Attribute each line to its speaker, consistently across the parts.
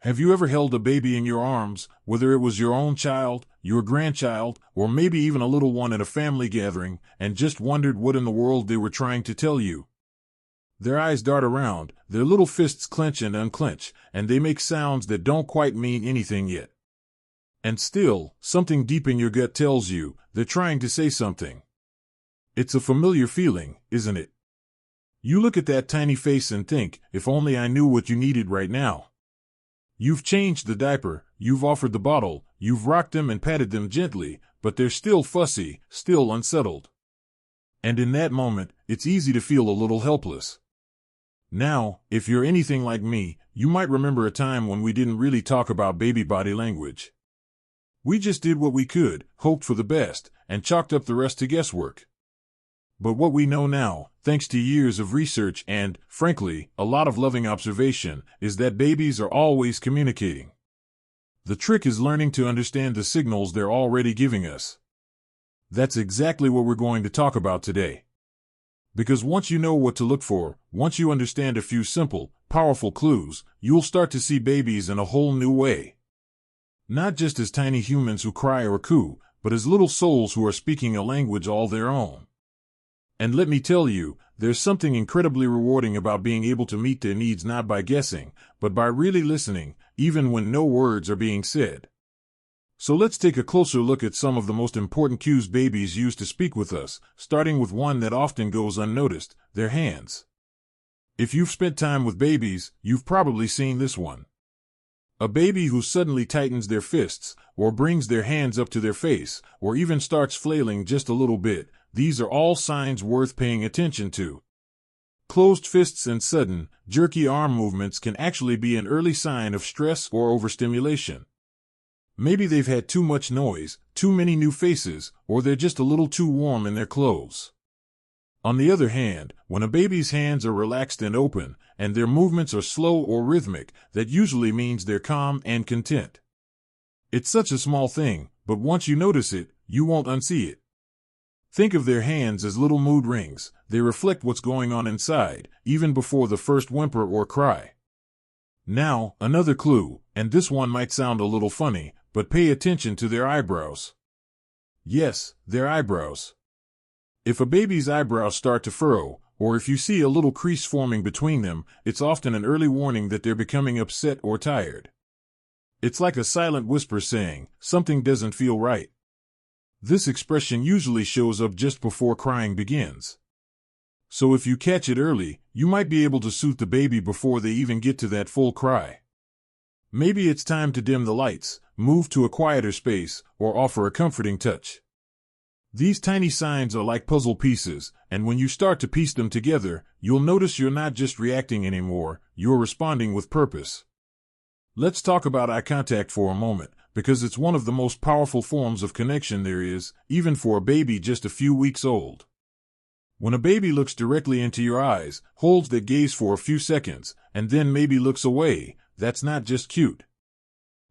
Speaker 1: Have you ever held a baby in your arms, whether it was your own child, your grandchild, or maybe even a little one at a family gathering, and just wondered what in the world they were trying to tell you? Their eyes dart around, their little fists clench and unclench, and they make sounds that don't quite mean anything yet. And still, something deep in your gut tells you they're trying to say something. It's a familiar feeling, isn't it? You look at that tiny face and think, if only I knew what you needed right now. You've changed the diaper, you've offered the bottle, you've rocked them and patted them gently, but they're still fussy, still unsettled. And in that moment, it's easy to feel a little helpless. Now, if you're anything like me, you might remember a time when we didn't really talk about baby body language. We just did what we could, hoped for the best, and chalked up the rest to guesswork. But what we know now, thanks to years of research and, frankly, a lot of loving observation, is that babies are always communicating. The trick is learning to understand the signals they're already giving us. That's exactly what we're going to talk about today. Because once you know what to look for, once you understand a few simple, powerful clues, you'll start to see babies in a whole new way. Not just as tiny humans who cry or coo, but as little souls who are speaking a language all their own. And let me tell you, there's something incredibly rewarding about being able to meet their needs not by guessing, but by really listening, even when no words are being said. So let's take a closer look at some of the most important cues babies use to speak with us, starting with one that often goes unnoticed, their hands. If you've spent time with babies, you've probably seen this one. A baby who suddenly tightens their fists, or brings their hands up to their face, or even starts flailing just a little bit, these are all signs worth paying attention to. Closed fists and sudden, jerky arm movements can actually be an early sign of stress or overstimulation. Maybe they've had too much noise, too many new faces, or they're just a little too warm in their clothes. On the other hand, when a baby's hands are relaxed and open, and their movements are slow or rhythmic, that usually means they're calm and content. It's such a small thing, but once you notice it, you won't unsee it. Think of their hands as little mood rings. They reflect what's going on inside, even before the first whimper or cry. Now, another clue, and this one might sound a little funny, but pay attention to their eyebrows. Yes, their eyebrows. If a baby's eyebrows start to furrow, or if you see a little crease forming between them, it's often an early warning that they're becoming upset or tired. It's like a silent whisper saying, something doesn't feel right. This expression usually shows up just before crying begins. So if you catch it early, you might be able to soothe the baby before they even get to that full cry. Maybe it's time to dim the lights, move to a quieter space, or offer a comforting touch. These tiny signs are like puzzle pieces, and when you start to piece them together, you'll notice you're not just reacting anymore, you're responding with purpose. Let's talk about eye contact for a moment, because it's one of the most powerful forms of connection there is, even for a baby just a few weeks old. When a baby looks directly into your eyes, holds that gaze for a few seconds, and then maybe looks away, that's not just cute.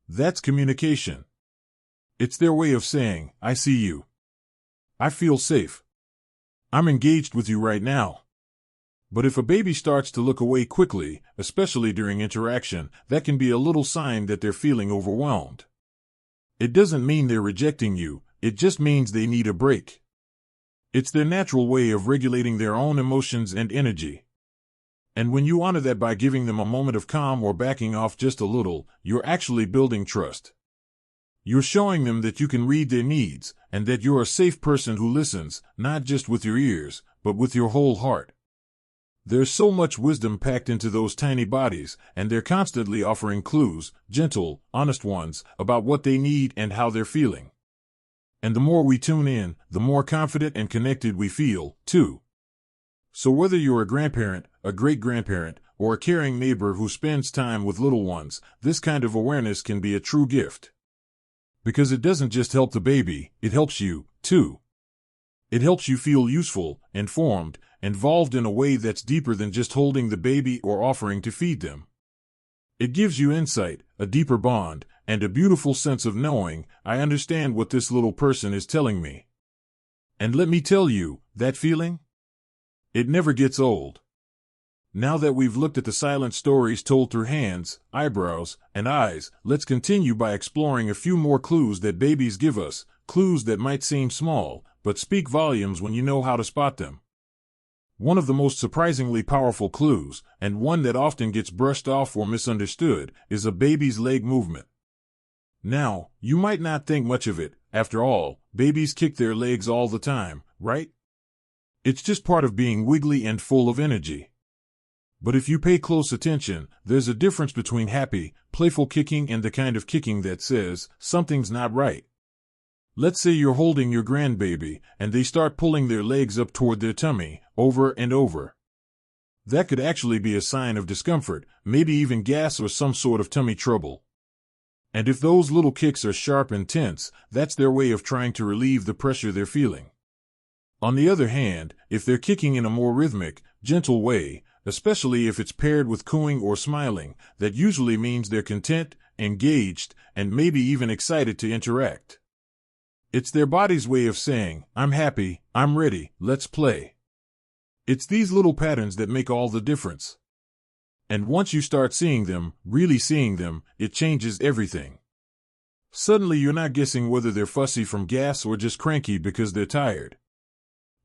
Speaker 1: That's communication. It's their way of saying, I see you. I feel safe. I'm engaged with you right now. But if a baby starts to look away quickly, especially during interaction, that can be a little sign that they're feeling overwhelmed. It doesn't mean they're rejecting you, it just means they need a break. It's their natural way of regulating their own emotions and energy. And when you honor that by giving them a moment of calm or backing off just a little, you're actually building trust. You're showing them that you can read their needs, and that you're a safe person who listens, not just with your ears, but with your whole heart. There's so much wisdom packed into those tiny bodies, and they're constantly offering clues, gentle, honest ones, about what they need and how they're feeling. And the more we tune in, the more confident and connected we feel, too. So whether you're a grandparent, a great-grandparent, or a caring neighbor who spends time with little ones, this kind of awareness can be a true gift. Because it doesn't just help the baby, it helps you, too. It helps you feel useful, informed, involved in a way that's deeper than just holding the baby or offering to feed them. It gives you insight, a deeper bond, and a beautiful sense of knowing, I understand what this little person is telling me. And let me tell you, that feeling? It never gets old. Now that we've looked at the silent stories told through hands, eyebrows, and eyes, let's continue by exploring a few more clues that babies give us, clues that might seem small, but speak volumes when you know how to spot them. One of the most surprisingly powerful clues, and one that often gets brushed off or misunderstood, is a baby's leg movement. Now, you might not think much of it. After all, babies kick their legs all the time, right? It's just part of being wiggly and full of energy. But if you pay close attention, there's a difference between happy, playful kicking and the kind of kicking that says, something's not right. Let's say you're holding your grandbaby, and they start pulling their legs up toward their tummy, over and over. That could actually be a sign of discomfort, maybe even gas or some sort of tummy trouble. And if those little kicks are sharp and tense, that's their way of trying to relieve the pressure they're feeling. On the other hand, if they're kicking in a more rhythmic, gentle way, especially if it's paired with cooing or smiling, that usually means they're content, engaged, and maybe even excited to interact. It's their body's way of saying, I'm happy, I'm ready, let's play. It's these little patterns that make all the difference. And once you start seeing them, really seeing them, it changes everything. Suddenly you're not guessing whether they're fussy from gas or just cranky because they're tired.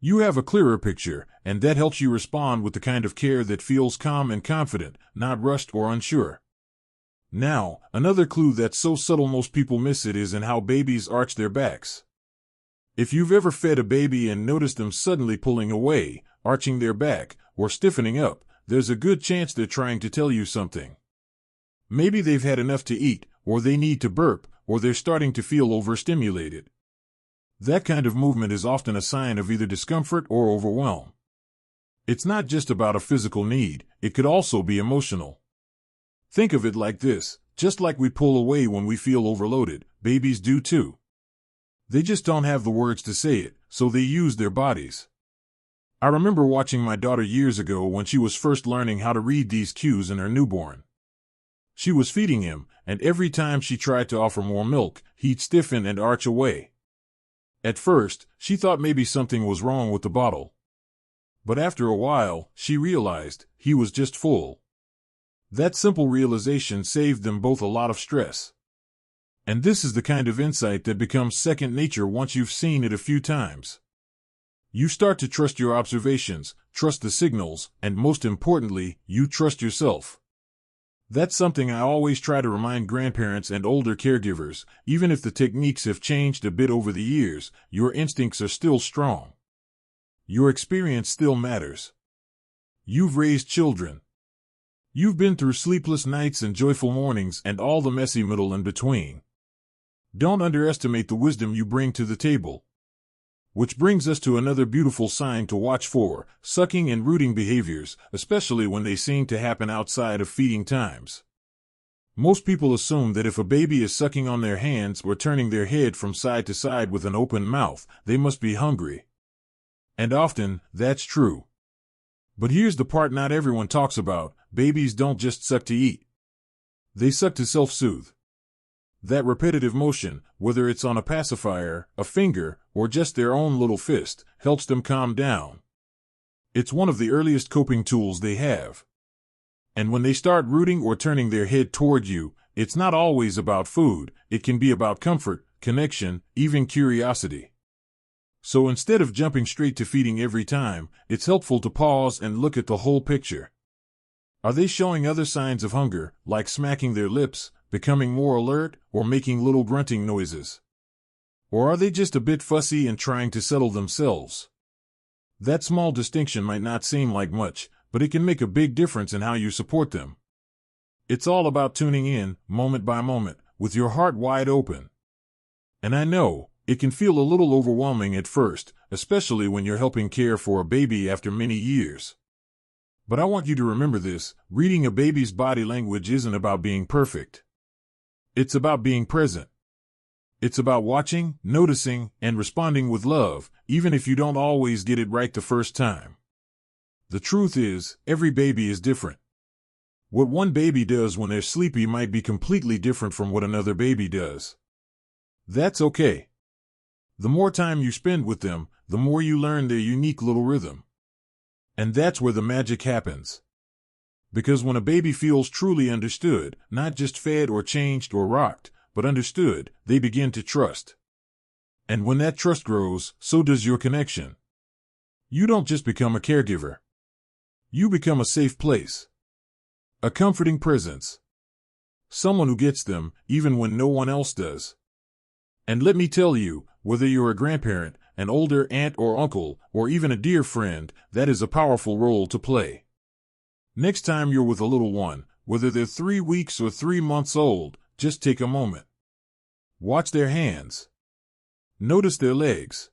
Speaker 1: You have a clearer picture, and that helps you respond with the kind of care that feels calm and confident, not rushed or unsure. Now, another clue that's so subtle most people miss it is in how babies arch their backs. If you've ever fed a baby and noticed them suddenly pulling away, arching their back, or stiffening up, there's a good chance they're trying to tell you something. Maybe they've had enough to eat, or they need to burp, or they're starting to feel overstimulated. That kind of movement is often a sign of either discomfort or overwhelm. It's not just about a physical need, it could also be emotional. Think of it like this, just like we pull away when we feel overloaded, babies do too. They just don't have the words to say it, so they use their bodies. I remember watching my daughter years ago when she was first learning how to read these cues in her newborn. She was feeding him, and every time she tried to offer more milk, he'd stiffen and arch away. At first, she thought maybe something was wrong with the bottle. But after a while, she realized he was just full. That simple realization saved them both a lot of stress. And this is the kind of insight that becomes second nature once you've seen it a few times. You start to trust your observations, trust the signals, and most importantly, you trust yourself. That's something I always try to remind grandparents and older caregivers. Even if the techniques have changed a bit over the years, your instincts are still strong. Your experience still matters. You've raised children. You've been through sleepless nights and joyful mornings and all the messy middle in between. Don't underestimate the wisdom you bring to the table. Which brings us to another beautiful sign to watch for, sucking and rooting behaviors, especially when they seem to happen outside of feeding times. Most people assume that if a baby is sucking on their hands or turning their head from side to side with an open mouth, they must be hungry. And often, that's true. But here's the part not everyone talks about: babies don't just suck to eat. They suck to self-soothe. That repetitive motion, whether it's on a pacifier, a finger, or just their own little fist, helps them calm down. It's one of the earliest coping tools they have. And when they start rooting or turning their head toward you, it's not always about food, it can be about comfort, connection, even curiosity. So instead of jumping straight to feeding every time, it's helpful to pause and look at the whole picture. Are they showing other signs of hunger, like smacking their lips, becoming more alert, or making little grunting noises? Or are they just a bit fussy and trying to settle themselves? That small distinction might not seem like much, but it can make a big difference in how you support them. It's all about tuning in, moment by moment, with your heart wide open. And I know, it can feel a little overwhelming at first, especially when you're helping care for a baby after many years. But I want you to remember this: reading a baby's body language isn't about being perfect. It's about being present. It's about watching, noticing, and responding with love, even if you don't always get it right the first time. The truth is, every baby is different. What one baby does when they're sleepy might be completely different from what another baby does. That's okay. The more time you spend with them, the more you learn their unique little rhythm. And that's where the magic happens. Because when a baby feels truly understood, not just fed or changed or rocked, but understood, they begin to trust. And when that trust grows, so does your connection. You don't just become a caregiver. You become a safe place. A comforting presence. Someone who gets them, even when no one else does. And let me tell you, whether you're a grandparent, an older aunt or uncle, or even a dear friend, that is a powerful role to play. Next time you're with a little one, whether they're 3 weeks or 3 months old, just take a moment. Watch their hands. Notice their legs.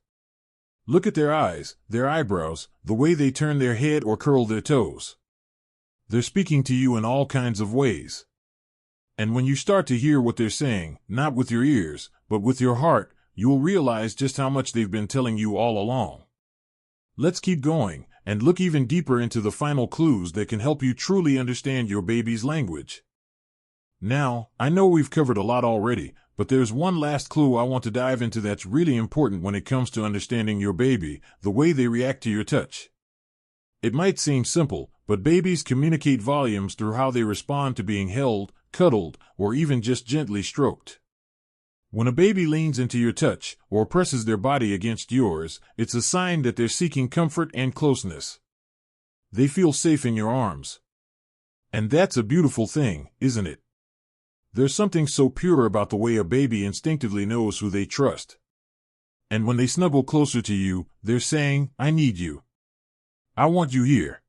Speaker 1: Look at their eyes, their eyebrows, the way they turn their head or curl their toes. They're speaking to you in all kinds of ways. And when you start to hear what they're saying, not with your ears, but with your heart, you'll realize just how much they've been telling you all along. Let's keep going, and look even deeper into the final clues that can help you truly understand your baby's language. Now, I know we've covered a lot already, but there's one last clue I want to dive into that's really important when it comes to understanding your baby, the way they react to your touch. It might seem simple, but babies communicate volumes through how they respond to being held, cuddled, or even just gently stroked. When a baby leans into your touch, or presses their body against yours, it's a sign that they're seeking comfort and closeness. They feel safe in your arms. And that's a beautiful thing, isn't it? There's something so pure about the way a baby instinctively knows who they trust. And when they snuggle closer to you, they're saying, "I need you. I want you here."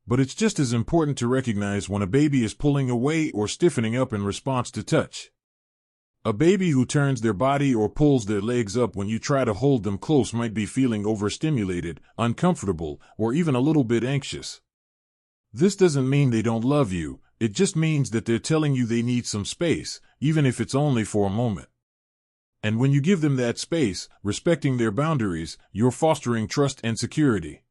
Speaker 1: But it's just as important to recognize when a baby is pulling away or stiffening up in response to touch. A baby who turns their body or pulls their legs up when you try to hold them close might be feeling overstimulated, uncomfortable, or even a little bit anxious. This doesn't mean they don't love you, it just means that they're telling you they need some space, even if it's only for a moment. And when you give them that space, respecting their boundaries, you're fostering trust and security.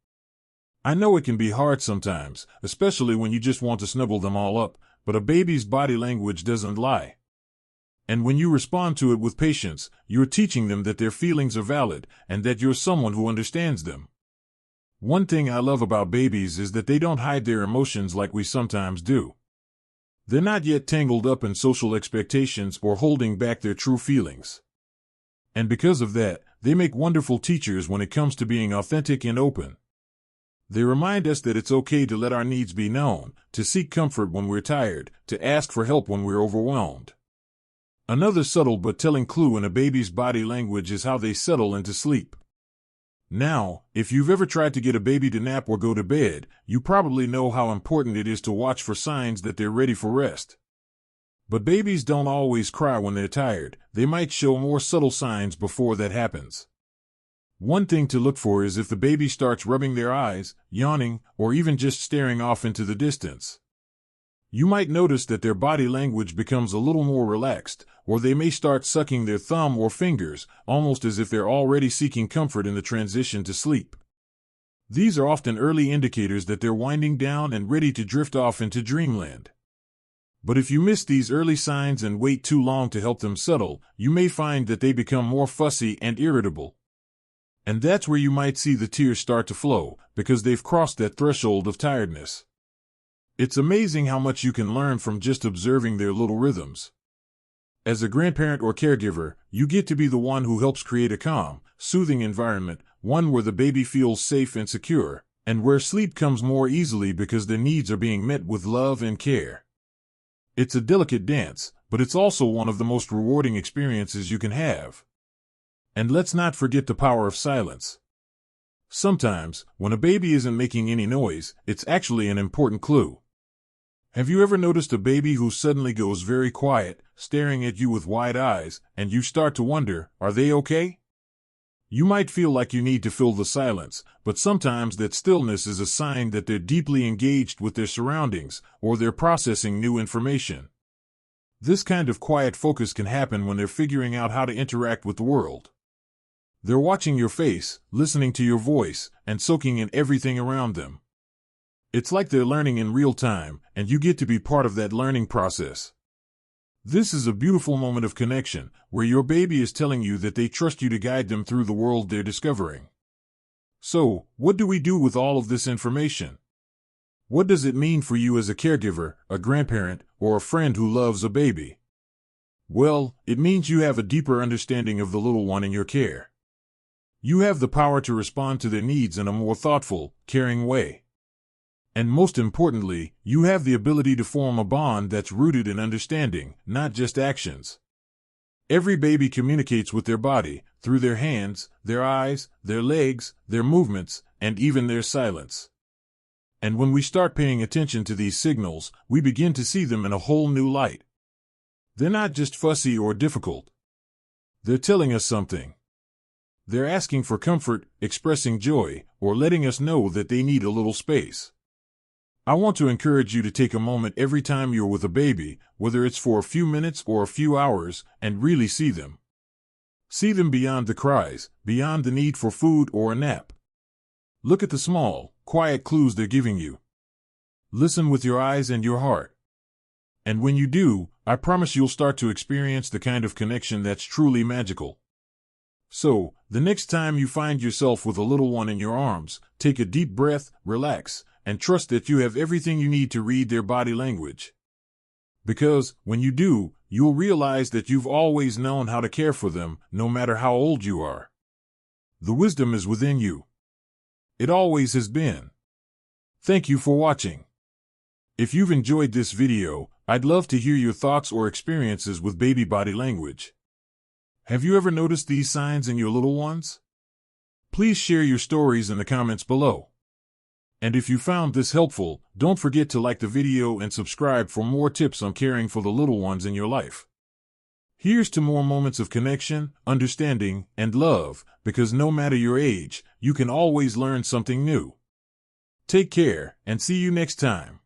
Speaker 1: I know it can be hard sometimes, especially when you just want to snuggle them all up, but a baby's body language doesn't lie. And when you respond to it with patience, you're teaching them that their feelings are valid and that you're someone who understands them. One thing I love about babies is that they don't hide their emotions like we sometimes do. They're not yet tangled up in social expectations or holding back their true feelings. And because of that, they make wonderful teachers when it comes to being authentic and open. They remind us that it's okay to let our needs be known, to seek comfort when we're tired, to ask for help when we're overwhelmed. Another subtle but telling clue in a baby's body language is how they settle into sleep. Now, if you've ever tried to get a baby to nap or go to bed, you probably know how important it is to watch for signs that they're ready for rest. But babies don't always cry when they're tired. They might show more subtle signs before that happens. One thing to look for is if the baby starts rubbing their eyes, yawning, or even just staring off into the distance. You might notice that their body language becomes a little more relaxed, or they may start sucking their thumb or fingers, almost as if they're already seeking comfort in the transition to sleep. These are often early indicators that they're winding down and ready to drift off into dreamland. But if you miss these early signs and wait too long to help them settle, you may find that they become more fussy and irritable. And that's where you might see the tears start to flow, because they've crossed that threshold of tiredness. It's amazing how much you can learn from just observing their little rhythms. As a grandparent or caregiver, you get to be the one who helps create a calm, soothing environment, one where the baby feels safe and secure, and where sleep comes more easily because their needs are being met with love and care. It's a delicate dance, but it's also one of the most rewarding experiences you can have. And let's not forget the power of silence. Sometimes, when a baby isn't making any noise, it's actually an important clue. Have you ever noticed a baby who suddenly goes very quiet, staring at you with wide eyes, and you start to wonder, are they okay? You might feel like you need to fill the silence, but sometimes that stillness is a sign that they're deeply engaged with their surroundings, or they're processing new information. This kind of quiet focus can happen when they're figuring out how to interact with the world. They're watching your face, listening to your voice, and soaking in everything around them. It's like they're learning in real time, and you get to be part of that learning process. This is a beautiful moment of connection, where your baby is telling you that they trust you to guide them through the world they're discovering. So, what do we do with all of this information? What does it mean for you as a caregiver, a grandparent, or a friend who loves a baby? Well, it means you have a deeper understanding of the little one in your care. You have the power to respond to their needs in a more thoughtful, caring way. And most importantly, you have the ability to form a bond that's rooted in understanding, not just actions. Every baby communicates with their body, through their hands, their eyes, their legs, their movements, and even their silence. And when we start paying attention to these signals, we begin to see them in a whole new light. They're not just fussy or difficult. They're telling us something. They're asking for comfort, expressing joy, or letting us know that they need a little space. I want to encourage you to take a moment every time you're with a baby, whether it's for a few minutes or a few hours, and really see them. See them beyond the cries, beyond the need for food or a nap. Look at the small, quiet clues they're giving you. Listen with your eyes and your heart. And when you do, I promise you'll start to experience the kind of connection that's truly magical. So, the next time you find yourself with a little one in your arms, take a deep breath, relax, and trust that you have everything you need to read their body language. Because, when you do, you'll realize that you've always known how to care for them, no matter how old you are. The wisdom is within you. It always has been. Thank you for watching. If you've enjoyed this video, I'd love to hear your thoughts or experiences with baby body language. Have you ever noticed these signs in your little ones? Please share your stories in the comments below. And if you found this helpful, don't forget to like the video and subscribe for more tips on caring for the little ones in your life. Here's to more moments of connection, understanding, and love, because no matter your age, you can always learn something new. Take care, and see you next time.